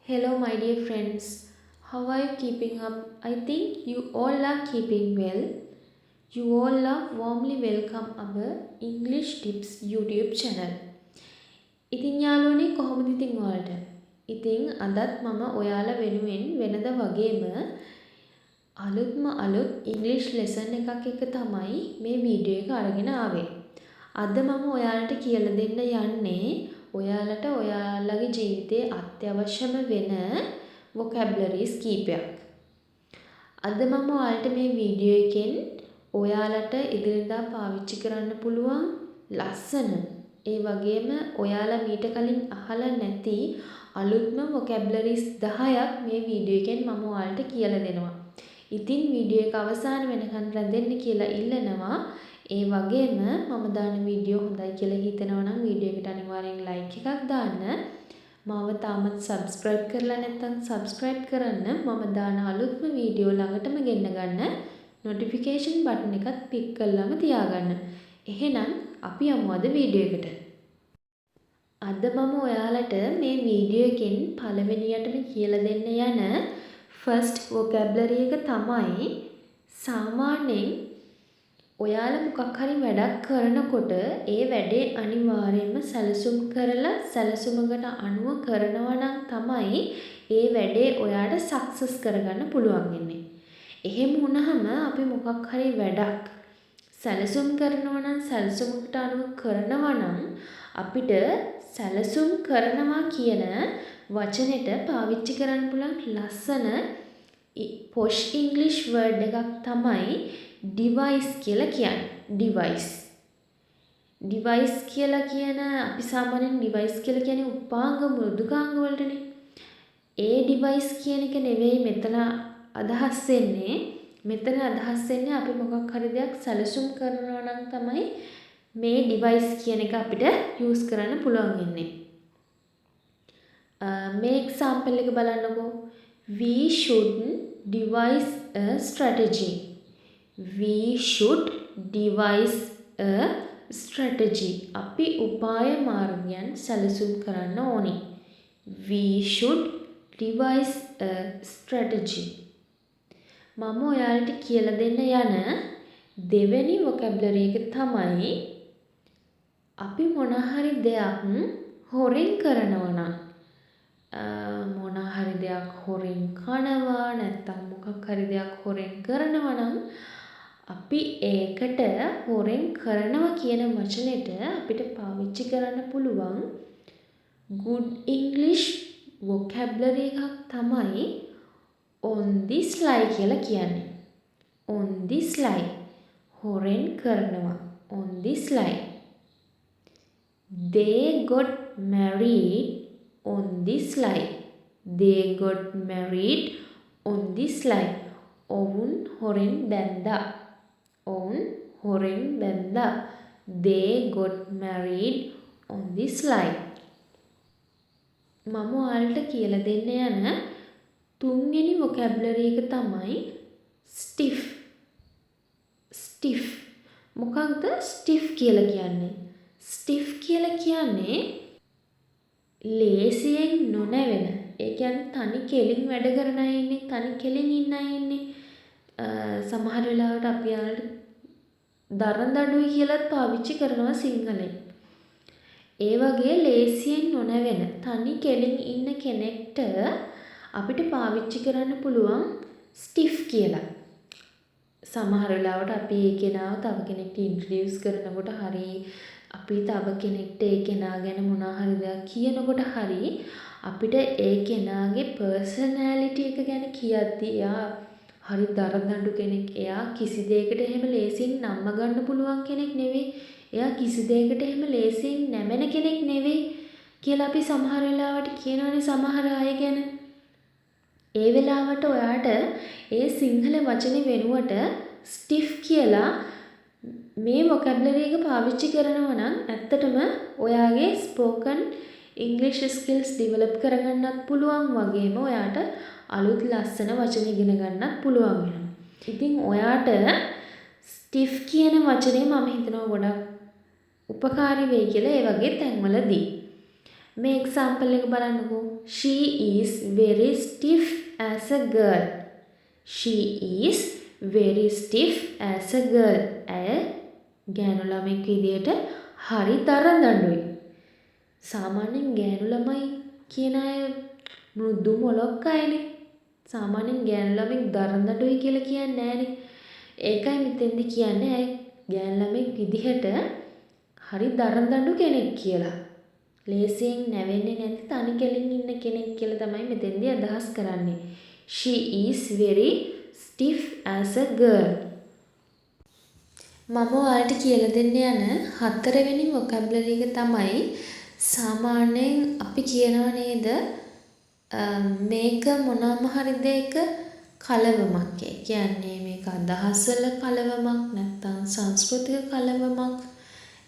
Hello, my dear friends. How are you keeping up? I think you all are keeping well. You all are warmly welcome our English Tips YouTube channel. ඉතින් යාළුවනේ කොහොමද ඉතින් ඔයාලට? ඉතින් අදත් මම ඔයාලා වෙනුවෙන් වෙනද වගේම අලුත් ඉංග්‍රීසි ලෙසන් එකක් එක තමයි මේ වීඩියෝ එක අරගෙන ආවේ. අද මම ඔයාලට කියලා දෙන්න යන්නේ ඔයාලට ඔයාලගේ ජීවිතයේ අත්‍යවශ්‍යම වෙන vocabularies කීපයක්. අද මම ඔයාලට මේ වීඩියෝ එකෙන් ඔයාලට ඉදිරියදා පාවිච්චි කරන්න පුළුවන් ලස්සන ඒ වගේම ඔයාලා මීට කලින් අහලා නැති අලුත්ම vocabularies 10ක් මේ වීඩියෝ එකෙන් මම ඔයාලට කියලා දෙනවා. ඉතින් වීඩියෝ එක අවසාන වෙනකන් රැඳෙන්න කියලා ඉල්ලනවා. ඒ වගේම මම දාන වීඩියෝ හොඳයි කියලා හිතනවා නම් වීඩියෝ එකට අනිවාර්යෙන් ලයික් එකක් දාන්න. මාව තාමත් subscribe කරලා නැත්නම් subscribe කරන්න. මම දාන අලුත්ම වීඩියෝ ළඟටම ගෙන්න ගන්න notification button එකත් click කරලාම තියාගන්න. එහෙනම් අපි යමු අද වීඩියෝ එකට. අද මම ඔයාලට මේ වීඩියෝ එකෙන් පළවෙනියටම කියලා දෙන්න යන first vocabulary එක තමයි සාමාන්‍යයෙන් ඔයාලා මොකක් හරි වැඩක් කරනකොට ඒ වැඩේ අනිවාර්යයෙන්ම සැලසුම් කරලා සැලසුමකට අනුව කරනවා නම් තමයි ඒ වැඩේ ඔයාට සක්සස් කරගන්න පුළුවන් වෙන්නේ. එහෙම වුණාම අපි මොකක් හරි වැඩක් සැලසුම් කරනවා නම් සැලසුමකට අනුව කරනවා නම් අපිට සැලසුම් කරනවා කියන වචනෙට පාවිච්චි කරන්න පුළුවන් ලස්සන posh English word එකක් තමයි device කියලා කියන්නේ. device කියලා කියන අපි සාමාන්‍යයෙන් device කියලා කියන්නේ උපාංග මෘදුකාංග වලටනේ. ඒ device කියන එක නෙවෙයි මෙතන අදහස් වෙන්නේ. මෙතන අදහස් වෙන්නේ අපි මොකක් හරි දෙයක් සැලසුම් කරනවා නම් තමයි මේ device කියන එක අපිට use කරන්න පුළුවන් වෙන්නේ. මේ example එක බලන්නකෝ. We should devise a strategy. We should devise a strategy. අපි උපාය මාර්ගයන් සැලසුම් කරන්න ඕනි. We should devise a strategy. මම ඔයාලට කියලා දෙන්න යන දෙවෙනි vocabulary එක තමයි අපි මොන හරි දෙයක් හොරෙන් කරනවා නම් මොන හරි දෙයක් හොරෙන් කනවා නැත්නම් මොකක් හරි දෙයක් හොරෙන් කරනවා නම් අපි ඒකට හොරෙන් කරනවා කියන වචනෙට අපිට පාවිච්චි කරන්න පුළුවන් good English vocabulary එකක් තමයි on the sly කියලා කියන්නේ. on the sly හොරෙන් කරනවා on the sly. They got married on the sly. They got married on the sly. ඔවුන් හොරෙන් බැන්දා. ඔවුන් හොරෙන් බැන්දා. They got married on the sly. මම ඔයාලට කියලා දෙන්න යන තුන්වෙනි vocabulary එක තමයි stiff. stiff. මොකක්ද stiff කියලා කියන්නේ? stiff කියලා කියන්නේ ලේසියෙන් නොනැවෙන. ඒ කියන්නේ තනි කෙලින් වැඩ කරන අය ඉන්නේ, තනි කෙලින් ඉන්න අය ඉන්නේ. සමහර වෙලාවට අපි යාළුවෝ දරදඬුයි කියලාත් පාවිච්චි කරනවා සිංහලෙන්. ඒ වගේ ලේසියෙන් නොනැවෙන තනි කෙලින් ඉන්න කෙනෙක්ට අපිට පාවිච්චි කරන්න පුළුවන් stiff කියලා. සමහර වෙලාවට අපි ඒ කෙනාව තව කෙනෙක්ට ඉන්ට්‍රොඩියුස් කරනකොට හරි අපි තව කෙනෙක්ට ඒ කෙනා ගැන මොනවා හරි දෙයක් කියනකොට හරි අපිට ඒ කෙනාගේ පර්සනැලිටි එක ගැන කියද්දී එයා හරි දරදඬු කෙනෙක්. එයා කිසි දෙයකට එහෙම ලේසියෙන් නම්ම ගන්න පුළුවන් කෙනෙක් නෙවෙයි. එයා කිසි දෙයකට එහෙම ලේසියෙන් නැමෙන කෙනෙක් නෙවෙයි කියලා අපි සමහර වෙලාවට කියනවනේ සමහර අය ගැන. ඒ වෙලාවට ඔයාට ඒ සිංහල වචනේ වෙනුවට stiff කියලා මේ vocabulary එක පාවිච්චි කරනවා නම් ඇත්තටම ඔයාගේ spoken English skills develop කරගන්නත් පුළුවන් වගේම ඔයාට අලුත් ලස්සන වචන ඉගෙන ගන්නත් පුළුවන් වෙනවා. ඉතින් ඔයාට stiff කියන වචනේ මම හිතනවා ගොඩක් උපකාරී වෙයි කියලා ඒ වගේ තැන්වලදී. මේ එක්සැම්පල් එක බලන්නකෝ. She is very stiff as a girl. She is very stiff as a girl. ඇය ගෑනු ළමෙක් විදියට හරි දරදඬුයි. සාමාන්‍යයෙන් ගෑනු ළමයි කියන අය මෘදු මොලොක් අයනේ. සාමාන්‍යයෙන් ගෑනු ළමෙක් දරදඬුයි කියලා කියන්නේ නැහනේ. ඒකයි මෙතෙන්දි කියන්නේ ඇය ගෑනු ළමෙක් විදිහට හරි දරදඬු කෙනෙක් කියලා. ලේසියෙන් නැවෙන්නේ නැති තනි කෙලින් ඉන්න කෙනෙක් කියලා තමයි මෙතෙන්දී අදහස් කරන්නේ. She is very stiff as a girl. මම ඔයාලට කියලා දෙන්න යන හතරවෙනි vocabulary එක තමයි සාමාන්‍යයෙන් අපි කියනවා නේද මේක මොනවාම හරි දෙයක කලවමක්. ඒ කියන්නේ මේක අදහස්වල කලවමක් නැත්නම් සංස්කෘතික කලවමක්.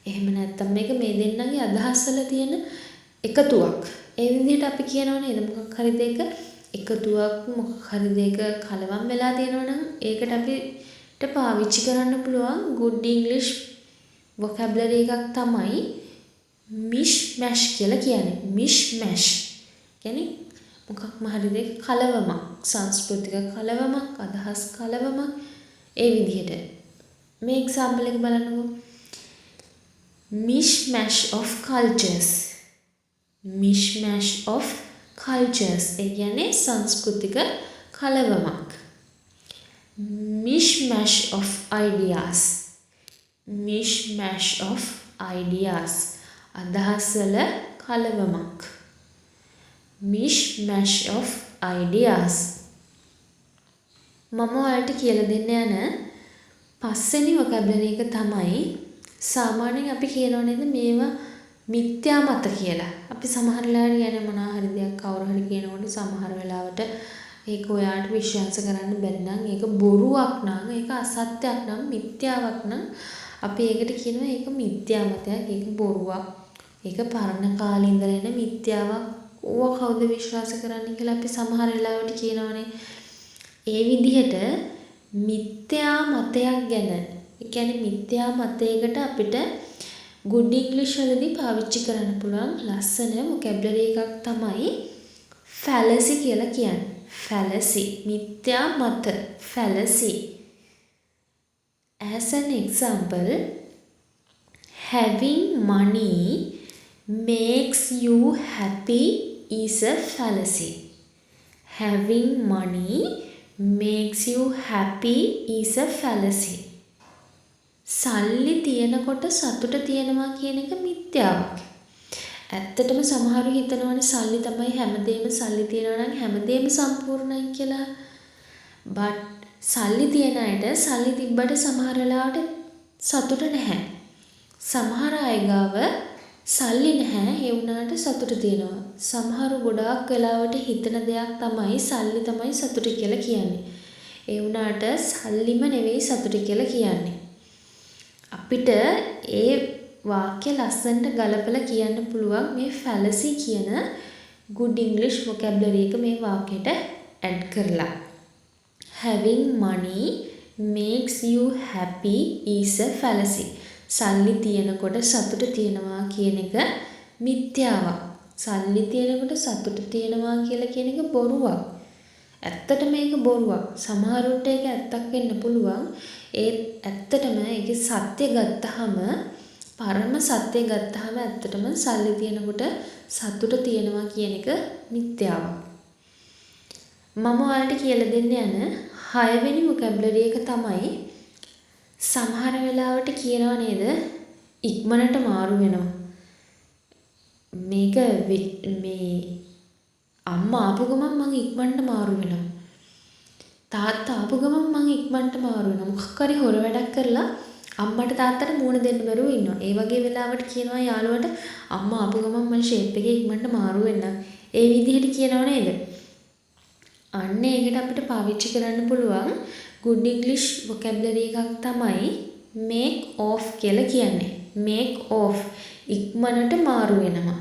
එහෙම නැත්නම් මේක මේ දෙන්නගේ අදහස්වල තියෙන එකතුවක්. ඒ විදිහට අපි කියනවා නේද මොකක් හරි දෙයක එකතුවක් මොකක් හරි දෙයක කලවම් වෙලා තියෙනවා නම් ඒකට අපිට පාවිච්චි කරන්න පුළුවන් good English vocabulary එකක් තමයි mishmash කියලා කියන්නේ. mishmash කියන්නේ මොකක්ම හරි දෙයක කලවමක්, සංස්කෘතික කලවමක්, අදහස් කලවමක් ඒ විදිහට. මේ එක්සැම්පල් එක බලන්නකෝ. mishmash of cultures. mishmash of cultures ඒ කියන්නේ සංස්කෘතික කලවමක්. mishmash of ideas. mishmash of ideas අදහස් වල කලවමක්. mishmash of ideas. මම ඔයාලට කියලා දෙන්න යන පස්වෙනි vocabulary එක තමයි සාමාන්‍යයෙන් අපි කියනවා නේද මේවා මිත්‍යා මත කියලා. අපි සමහර වෙලාවට කියන්නේ මොනවා හරි දෙයක් කවුරු හරි කියනකොට සමහර වෙලාවට ඒක ඔයාලට විශ්වාස කරන්න බැරි නම් ඒක බොරුවක් නම් ඒක අසත්‍යයක් නම් මිත්‍යාවක් නම් අපි ඒකට කියනවා ඒක මිත්‍යා මතයක්, ඒක බොරුවක්. ඒක පරණ කාලේ ඉඳලා එන මිත්‍යාවක්. ඕවා කවුද විශ්වාස කරන්නේ කියලා අපි සමහර වෙලාවට කියනවනේ. ඒ විදිහට මිත්‍යා මතයක් ගැන, ඒ කියන්නේ මිත්‍යා මතයකට අපිට good English වලදී පාවිච්චි කරන්න පුළුවන් ලස්සන vocabulary එකක් තමයි fallacy කියලා කියන්නේ. fallacy මිත්‍යා මත fallacy. As an example, having money makes you happy is a fallacy. Having money makes you happy is a fallacy. සල්ලි තියනකොට සතුට තියනවා කියන එක මිත්‍යාවක්. ඇත්තටම සමහරු හිතනවානේ සල්ලි තමයි හැමදේම, සල්ලි තියනවා නම් හැමදේම සම්පූර්ණයි කියලා. but සල්ලි තියන අයට සල්ලි තිබ්බට සමහර වෙලාවට සතුට නැහැ. සමහර අය ගාව සල්ලි නැහැ ඒ වුණාට සතුට තියෙනවා. සමහරු ගොඩාක් වෙලාවට හිතන දෙයක් තමයි සල්ලි තමයි සතුට කියලා කියන්නේ. ඒ වුණාට සල්ලිම නෙවෙයි සතුට කියලා කියන්නේ. අපිට ඒ වාක්‍ය ලස්සනට ගලපලා කියන්න පුළුවන් මේ fallacy කියන good English vocabulary එක මේ වාක්‍යයට add කරලා. Having money makes you happy is a fallacy. සල්ලි තියනකොට සතුට තියනවා කියන එක මිත්‍යාවක්. සල්ලි තියනකොට සතුට තියනවා කියලා කියන එක බොරුවක්. ඇත්තටම මේක බොරුවක්. සමහරුන්ට ඒක ඇත්තක් වෙන්න පුළුවන්. ඒ ඇත්තටම ඒකේ සත්‍ය ගත්තාම, පරම සත්‍ය ගත්තාම ඇත්තටම සල්ලි තියනකොට සතුට තියනවා කියන එක මිත්‍යාවක්. මම ඔයාලට කියලා දෙන්න යන 6 වෙනි vocabulary එක තමයි සමහර වෙලාවට කියනවා නේද ඉක්මනට මාරු වෙනවා. මේක මේ අම්මා ආපු ගමන් මං ඉක්මනට මාරු වෙනවා. තාත්තා ආපු ගමන් මං ඉක්මනට මාරු වෙනවා. මොකක් හරි හොර වැඩක් කරලා අම්මට තාත්තට මූණ දෙන්න බැරුව ඉන්නවා. ඒ වගේ වෙලාවට කියනවා යාළුවට අම්මා ආපු ගමන් මං ෂේප් එකේ ඉක්මනට මාරු වෙන්න. ඒ විදිහට කියනව නේද? අන්න ඒකට අපිට පාවිච්චි කරන්න පුළුවන් good English vocabulary එකක් තමයි make off කියලා කියන්නේ. make off ඉක්මනට මාරු වෙනවා.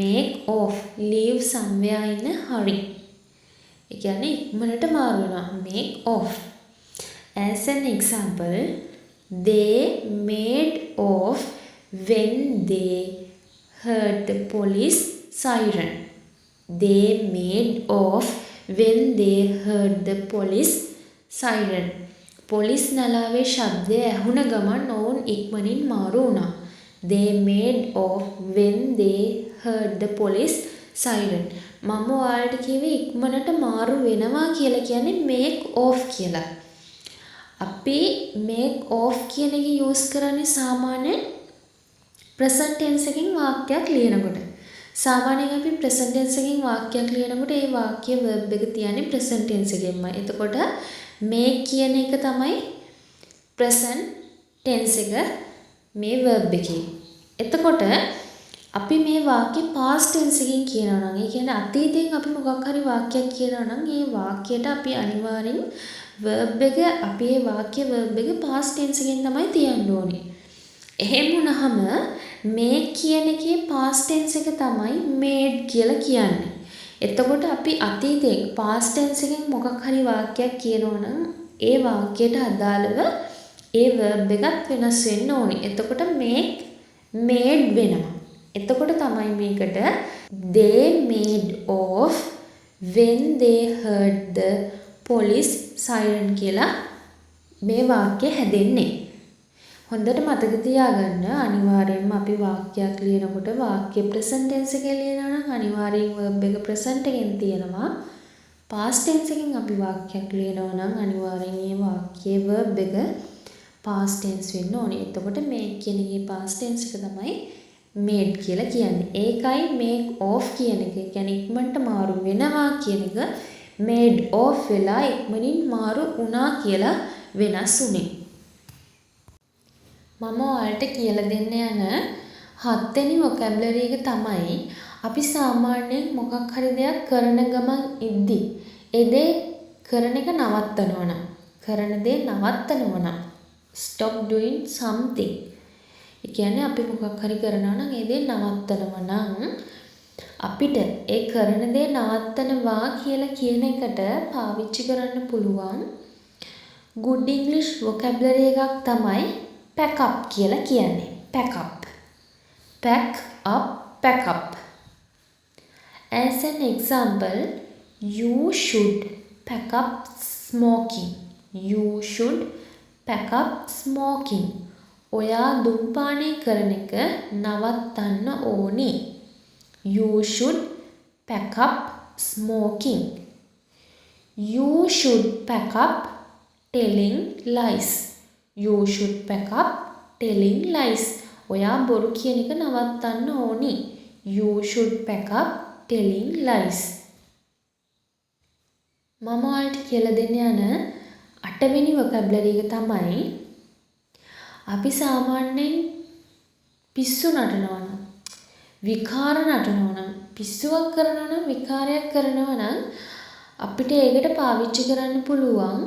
make off leave somewhere in a hurry. ඒ කියන්නේ ඉක්මනට මාරු වෙනවා. make off. As an example, they made off when they heard the police siren. They made off when they heard the police siren. පොලිස් නලාවේ ශබ්දය ඇහුණ ගමන් ඔවුන් ඉක්මනින් මාරු වුණා. They made off when they heard the police siren. මම ඔයාලට කිව්වේ ඉක්මනට මාරු වෙනවා කියලා කියන්නේ make off කියලා. අපි make off කියන එක use කරන්නේ සාමාන්‍යයෙන් present tense එකකින් වාක්‍යයක් ලියනකොට. සාමාන්‍යයෙන් අපි present tense එකකින් වාක්‍යයක් ලියනකොට ඒ වාක්‍ය verb එක තියන්නේ present tense එකෙන්මයි. එතකොට make කියන එක තමයි present tense එක මේ verb එකේ. එතකොට අපි මේ වාක්‍ය past tense එකකින් කියනවා නම් ඒ කියන්නේ අතීතයෙන් අපි මොකක් හරි වාක්‍යයක් කියනවා නම් ඒ වාක්‍යයට අපි අනිවාර්යෙන් verb එක අපි ඒ වාක්‍ය verb එක past tense එකෙන් තමයි තියන්න ඕනේ. එහෙම වුණාම make කියන එකේ past tense එක තමයි made කියලා කියන්නේ. එතකොට අපි අතීතයෙන් past tense එකෙන් මොකක් හරි වාක්‍යයක් කියනවා නම් ඒ වාක්‍යයට අදාළව ඒ verb එකත් වෙනස් වෙන්න ඕනේ. එතකොට make made වෙනවා. එතකොට තමයි මේකට they made off when they heard the police siren කියලා මේ වාක්‍ය හැදෙන්නේ. හොඳට මතක තියාගන්න අනිවාර්යයෙන්ම අපි වාක්‍යයක් ලියනකොට වාක්‍ය present tense එකේ ලියනවා නම් අනිවාර්යෙන් verb එක present එකෙන් තියෙනවා. past tense එකෙන් අපි වාක්‍යයක් ලියනවා නම් අනිවාර්යෙන් මේ වාක්‍යයේ verb එක past tense වෙන්න ඕනේ. එතකොට make කියන එකේ past tense එක තමයි made කියලා කියන්නේ. ඒකයි make off කියන එක. කියන්නේ ඉක්මනට මාරු වෙනවා කියන එක made off වෙලා ඉක්මනින් මාරු වුණා කියලා වෙනස් උනේ. මම ඔයාලට කියලා දෙන්න යන 7 වෙනි vocabulary එක තමයි අපි සාමාන්‍යයෙන් මොකක් හරි දෙයක් කරන ගමන් ඉද්දි ඒ දේ කරන එක නවත්තනවා නම් කරන දේ නවත්තනවා නම් stop doing something. ඒ කියන්නේ අපි මොකක් හරි කරනවා නම් ඒ දේ නවත්තනවා නම් අපිට ඒ කරන දේ නවත්තනවා කියලා කියන එකට පාවිච්චි කරන්න පුළුවන් good English vocabulary එකක් තමයි pack up කියලා කියන්නේ. pack up. pack up, pack up. As an example, you should pack up smoking. You should pack up smoking. ඔයා දුම්පානය කරන එක නවත්තන්න ඕනි. You should pack up smoking. You should pack up telling lies. You should pack up telling lies. ඔයා බොරු කියන එක නවත්තන්න ඕනි. You should pack up telling lies. මම ඔයාලට කියලා දෙන්න යන 8 වෙනි vocabulary එක තමයි අපි සාමාන්‍යයෙන් පිස්සු නටනවා නම් විකාර නටනවා නම් පිස්සුවක් කරනවා නම් විකාරයක් කරනවා නම් අපිට ඒකට පාවිච්චි කරන්න පුළුවන්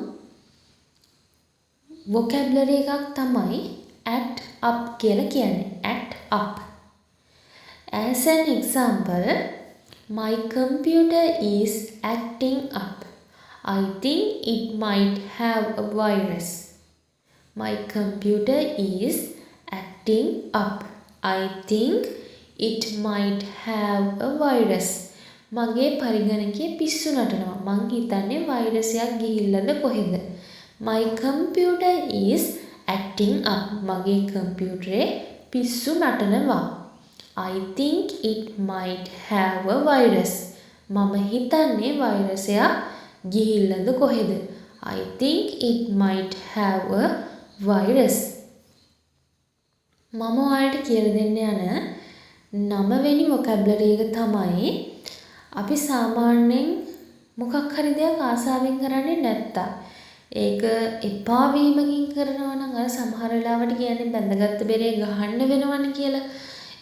vocabulary එකක් තමයි act up කියලා කියන්නේ. act up. As an example, my computer is acting up. I think it might have a virus. My computer is acting up. I think it might have a virus. මගේ පරිගණකයේ පිස්සු නටනවා. මං හිතන්නේ virus එකක් ගිහිල්ලාද කොහෙද? My computer is acting up. මගේ කම්පියුටරේ පිස්සු නටනවා. I think it might have a virus. මම හිතන්නේ වෛරස් එකක් ගිහිල්ලාද කොහෙද? I think it might have a virus. මම ඔයාලට කියලා දෙන්න යන 9 වෙනි vocabulary එක තමයි අපි සාමාන්‍යයෙන් මොකක් හරි දෙයක් ආසාවෙන් කරන්නේ නැත්තම් ඒක එපා වීමකින් කරනවා නම් අර සමහර වෙලාවට කියන්නේ බැඳගත්ත බෙරේ ගහන්න වෙනවනේ කියලා.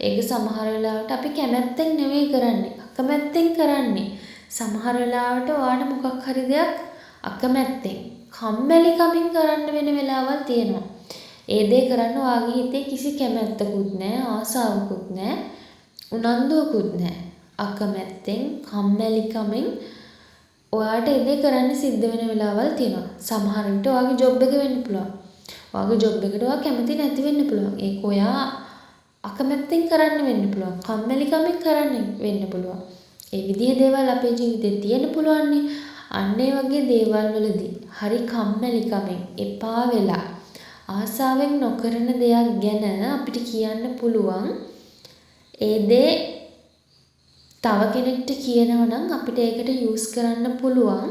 ඒක සමහර වෙලාවට අපි කැමැත්තෙන් නෙවෙයි කරන්නේ. අකමැත්තෙන් කරන්නේ. සමහර වෙලාවට ඔයාලට මොකක් හරි දෙයක් අකමැත්තෙන් කම්මැලිකමින් කරන්න වෙන වෙලාවල් තියෙනවා. ඒ දේ කරන්න ඔයාගේ හිතේ කිසි කැමැත්තකුත් නැහැ, ආසාවකුත් නැහැ, උනන්දුවකුත් නැහැ. අකමැත්තෙන් කම්මැලිකමින් ඔයාට ඒ දේ කරන්න සිද්ධ වෙන වෙලාවල් තියෙනවා. සමහර විට ඔයාගේ ජොබ් එක වෙන්න පුළුවන්. ඔයාගේ ජොබ් එකට ඔයා කැමති නැති වෙන්න පුළුවන්. ඒක ඔයා අකමැත්තෙන් කරන්න වෙන්න පුළුවන්. කම්මැලිකමෙන් කරන්න වෙන්න පුළුවන්. ඒ විදිහේ දේවල් අපේ ජීවිතේ තියෙන්න පුළුවන්නේ. අන්න ඒ වගේ දේවල් වලදී හරි කම්මැලිකමෙන් එපා වෙලා ආසාවෙන් නොකරන දෙයක් ගැන අපිට කියන්න පුළුවන්. ඒ දේ තව කෙනෙක්ට කියනවා නම් අපිට ඒකට යූස් කරන්න පුළුවන්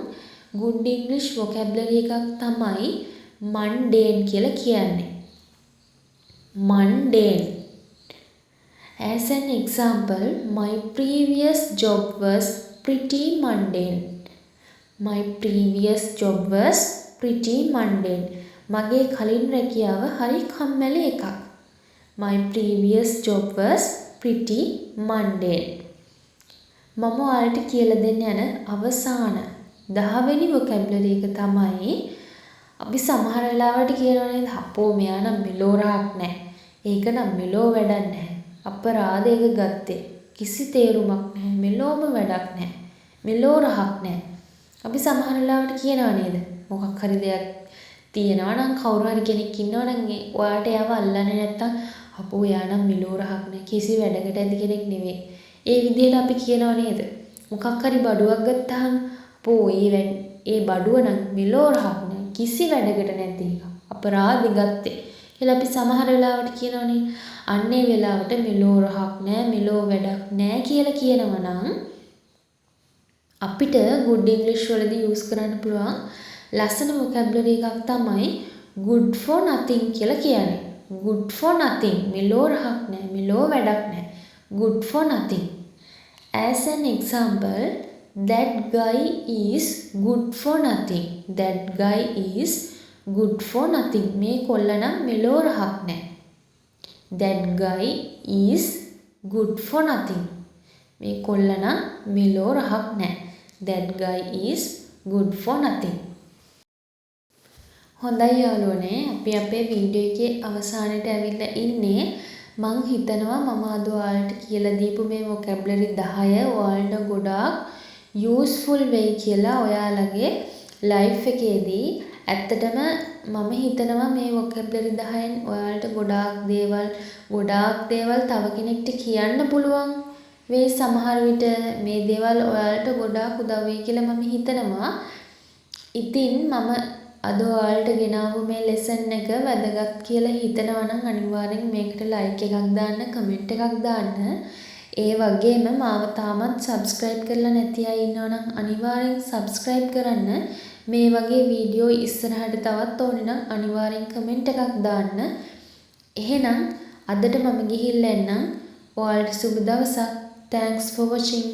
good English vocabulary එකක් තමයි mundane කියලා කියන්නේ. mundane. As an example, my previous job was pretty mundane. My previous job was pretty mundane. මගේ කලින් රැකියාව හරි කම්මැලි එකක්. My previous job was pretty mundane. මම ඔයාලට කියලා දෙන්න යන අවසාන 10 වෙනි vocabulary එක තමයි අපි සමහර වෙලාවට කියනවා නේද අපෝ මෙයා නම් මෙලෝ රහක් නැහැ. ඒක නම් මෙලෝ වැඩක් නැහැ. අපරාධ ඒක ගත්තේ. කිසි තේරුමක් නැහැ. මෙලෝම වැඩක් නැහැ. මෙලෝ රහක් නැහැ. අපි සමහර වෙලාවට කියනවා නේද මොකක් හරි දෙයක් තියෙනවා නම් කවුරු හරි කෙනෙක් ඉන්නවා නම් ඔයාට එයාව අල්ලන්නේ නැත්තම් අපෝ එයා නම් මෙලෝ රහක් නැහැ. කිසි වැඩකට ඇති කෙනෙක් නෙවෙයි. ඒ විදිහට අපි කියනවා නේද? මොකක් හරි බඩුවක් ගත්තාම අපෝ ඒ බඩුව නම් මෙලෝ රහක් නෑ. කිසි වැඩකට නැති එක. අපරාධි ගත්තේ. කියලා අපි සමහර වෙලාවට කියනවනේ අන්නේ වෙලාවට මෙලෝ රහක් නෑ, මෙලෝ වැඩක් නෑ කියලා කියනවා නම් අපිට good English වලදී use කරන්න පුළුවන් ලස්සන vocabulary එකක් තමයි good for nothing කියලා කියන්නේ. good for nothing. මෙලෝ රහක් නෑ, මෙලෝ වැඩක් නෑ. good for nothing. As an example, that guy is good for nothing. That guy is good for nothing. මේ කොල්ල නම් මෙලෝ රහක් නෑ. That guy is good for nothing. මේ කොල්ල නම් මෙලෝ රහක් නෑ. That guy is good for nothing. හොඳයි යාළුවනේ, අපි අපේ වීඩියෝ එකේ අවසානයට ඇවිල්ලා ඉන්නේ. මං හිතනවා මම අද ඔයාලට කියලා දීපු මේ vocabulary 10 ඔයාලට ගොඩාක් useful වෙයි කියලා ඔයාලගේ life එකේදී. ඇත්තටම මම හිතනවා මේ vocabulary 10න් ඔයාලට ගොඩාක් දේවල් තව කෙනෙක්ට කියන්න පුළුවන් වෙයි. සමහර විට මේ දේවල් ඔයාලට ගොඩාක් උදව් වෙයි කියලා මම හිතනවා. ඉතින් මම අද ඔයාලට ගෙනාවු මේ lesson එක වැදගත් කියලා හිතනවා නම් අනිවාර්යෙන් මේකට like එකක් දාන්න, comment එකක් දාන්න. ඒ වගේම මාව තාමත් subscribe කරලා නැති අය ඉන්නවා නම් අනිවාර්යෙන් subscribe කරන්න. මේ වගේ වීඩියෝ ඉස්සරහට තවත් ඕනේ නම් අනිවාර්යෙන් comment එකක් දාන්න. එහෙනම් අදට මම ගිහිල්ලා එන්නම්. ඔයාලට සුබ දවසක්. Thanks for watching.